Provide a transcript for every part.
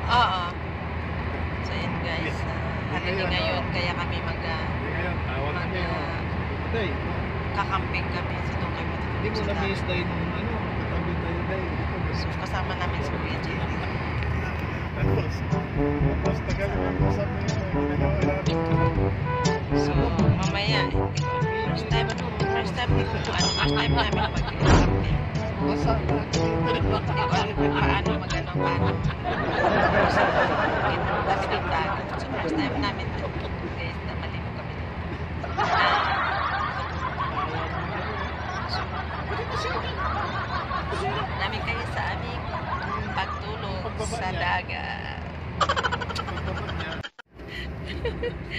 Oo. So yun guys, holiday ngayon kaya kami kakamping kami sa doon kami Hindi mo matutulog sa na-miss dagat. tayo nung katabi tayo tayo. So kasama namin si Kuya Jerry. Tapos tagal ang usap na yun. Ginagawa natin. So mamaya, first time namin mag-camping. Masa na. Hindi ko alam kung paano paano. Dami ng dagat. So first time namin guys, namalimo kami dito. Namin kayo sa aming pagtulog sa dagat.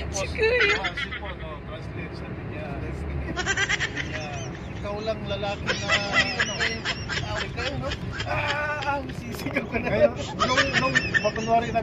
Si Kuya. Si Paul, translate sa niya. Ikaw lang lalaki na away kayo, no? Sisigaw ka na. Kaya, nung makunwari na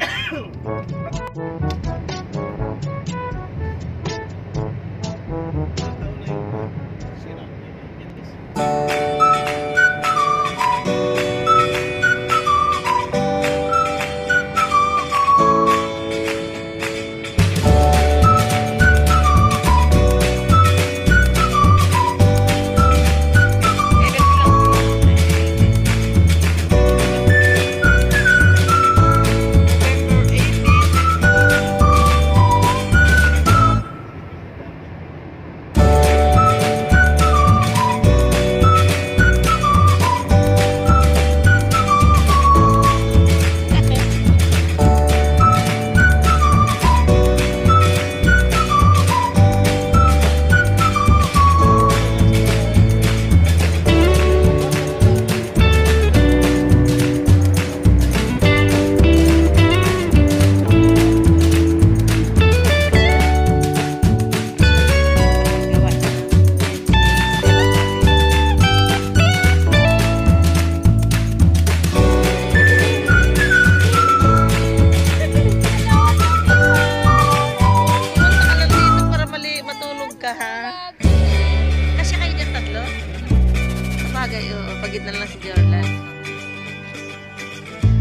Pagit na lang si Jordan.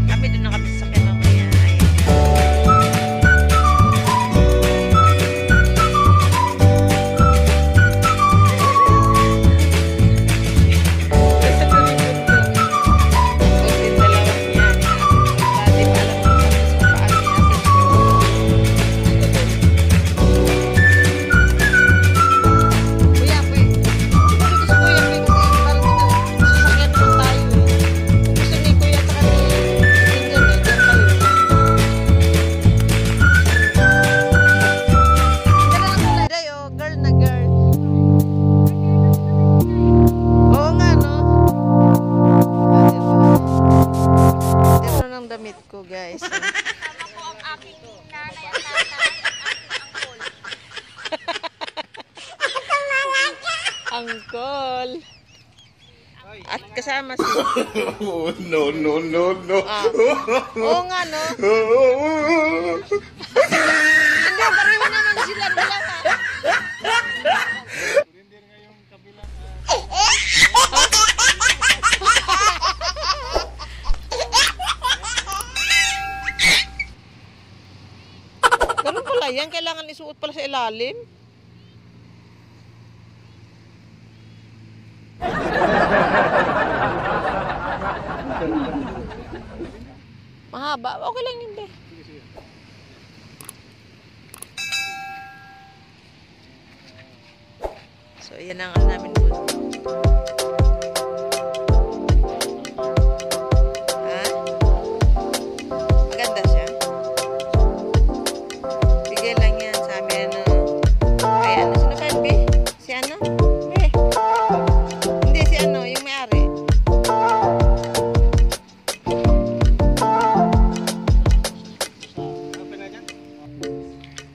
Kami doon na kami sa sakyan mamaya. Guys. Kasama ko ang aking nanay at tatay at ang Angkol. At kasama si... Oh, no. Oo nga, no? Hindi, pareho naman sila dalawa. Ganun pala yan, kailangan isuot pala sa ilalim. Mahaba, okay lang yun, be. So, yan ang namin po. Ha? Maganda siya. Bigay lang yan sa amin, ano. Ay, ano, sino ba, be? Si ano? Be? Hindi, si ano, yung may-ari.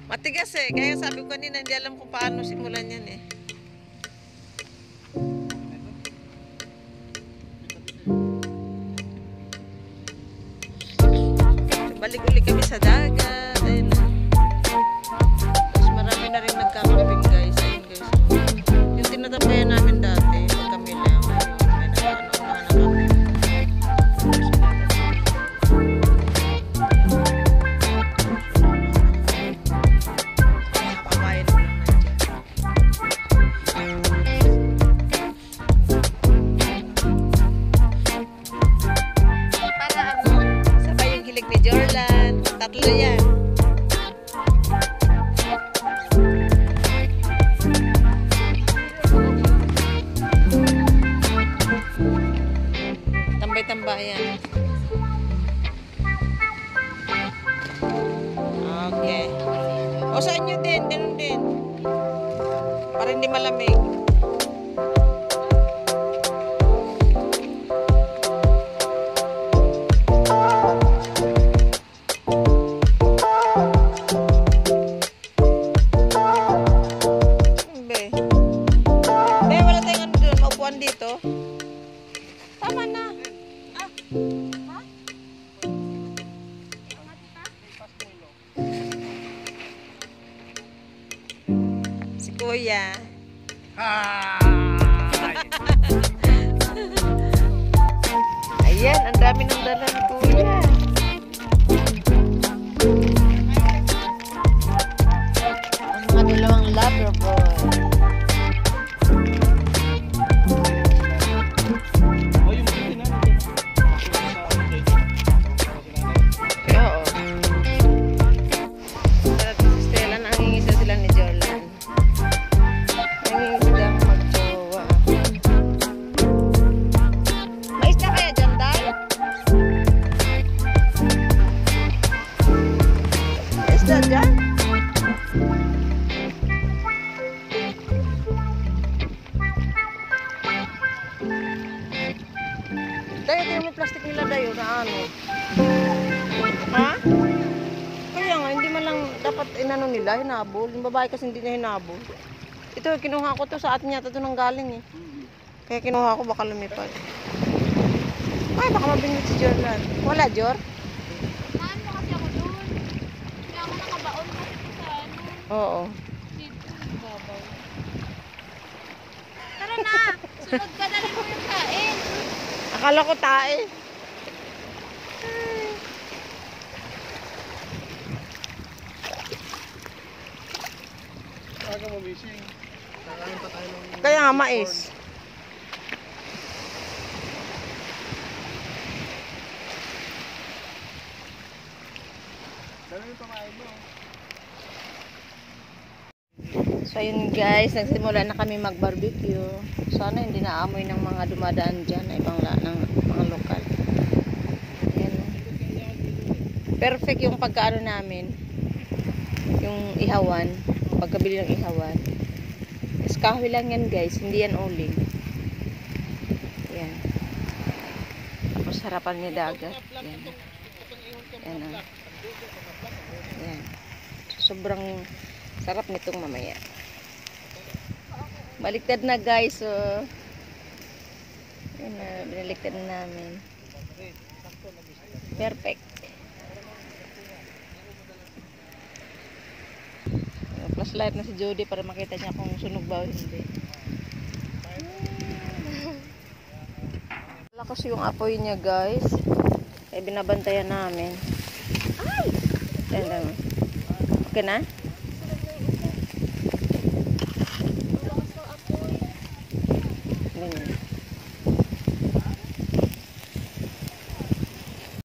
Matigas eh. Kaya sabi ko kanina, hindi alam kung paano simulan yan eh. Balik-ulit kami sa dagat. Ayun na. Tapos marami na rin nagkakamping guys. Ayun guys. Yung tinatabayan namin dati, pag kami lang. Ayun, may nakaano na kami. pinipilig ni Jorlan. Tatlo yan. Tambay-tambayan. Okay. O sa inyo din, ganun din. Para hindi malamig. Be. Be, wala tayong ano doon. Maupuan dito. Tama na. Ah. Ha? Si Kuya. Ayan, ang dami ng dala ni Kuya. Ang mga dalawang lover boy. Oh, yung mga tinanong ko. Oo. Sa Stella, nangingisa sila ni Jorlan. Nangingisa ang magjowa. May isda kaya dyan, Day? May isda dyan? Dayo, ito yung plastic nila, Dayo, na ano. Ha? Kaya nga, hindi man lang dapat inano nila, hinabol. Yung babae kasi hindi na hinabol. Ito, kinuha ko to sa atin yata ito nang galing eh. Kaya kinuha ko, baka lumipad. Ay, baka mabingit si Jordan. Wala, Jor? Naan mo kasi ako doon. Kaya ako nakabaon kasi sa ano. Oo. Dito, babaw. Tara na! Sunod ka na rin mo yung kain. Akala ko tae. Aga mo, missing. Kakain pa tayo ng... Kaya nga, mais. Dala yung pamain mo. So yun guys, nagsimula na kami mag-barbecue. Sana hindi naamoy ng mga dumadaan dyan na ibang ng mga lokal. Ayan. Perfect yung pagkaano namin. Yung ihawan. Pagkabili ng ihawan. Is kahoy lang yan guys, hindi yan uling. Ayan. Tapos harapan niya dagat. Ayan. Ayan. Ayan. Sobrang sarap nitong mamaya. Baliktad na guys, so yun na, binaliktad na namin. Perfect. Flashlight na si Jody para makita niya kung sunog ba o hindi. Lakas yung apoy niya guys. Kaya binabantayan namin. Ay! Ayan lang. Okay na?